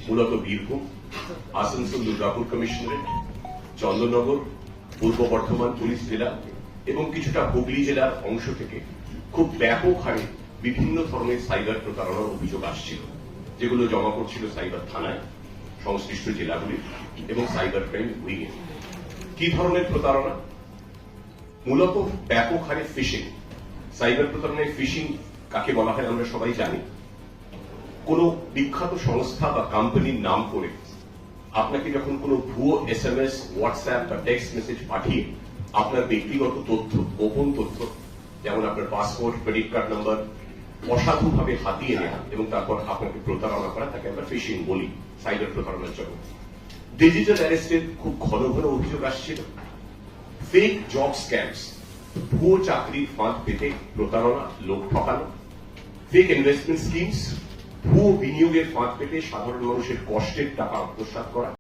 মূলত বীরভূম, আসানসোল দুর্গাপুর কমিশনারেট, চন্দননগর, পূর্ব বর্ধমান পুলিশ জেলা এবং কিছুটা হুগলি জেলার অংশ থেকে খুব ব্যাপক হারে বিভিন্ন ধরনের সাইবার প্রতারণার অভিযোগ আসছিল, যেগুলো জমা পড়ছিল সাইবার থানায়, সংশ্লিষ্ট জেলাগুলি এবং সাইবার ক্রাইম উইংয়ে। কি ধরনের প্রতারণা? মূলত ব্যাপক হারে ফিশিং। সাইবার প্রতারণায় ফিশিং কাকে বলা হয় আমরা সবাই জানি। কোন বিখ্যাত সংস্থা বা কোম্পানির নাম করে আপনাকে যখন কোনো ভুয়ো SMS, হোয়াটসঅ্যাপ বা টেক্সট মেসেজ পাঠিয়ে আপনার ব্যক্তিগত তথ্য, গোপন তথ্য, যেমন আপনার পাসপোর্ট, ক্রেডিট কার্ড নাম্বার অসাধুভাবে হাতিয়ে নেওয়া এবং তারপর আপনাকে প্রতারণা করা, তাকে আমরা ফিশিং বলি সাইবার প্রতারণার জন্য। ডিজিটাল অ্যারেস্টের খুব ঘন ঘন অভিযোগ আসছিল। ফেক জব স্ক্যামস, ভুয়ো চাকরির ফাঁদ পেতে প্রতারণা, লোক ঠকানো। ফেক ইনভেস্টমেন্ট স্কিমস, ভুয়ো বিনিয়োগের ফাঁদ পেতে সাধারণ মানুষের কষ্টের টাকা আত্মসাৎ করা।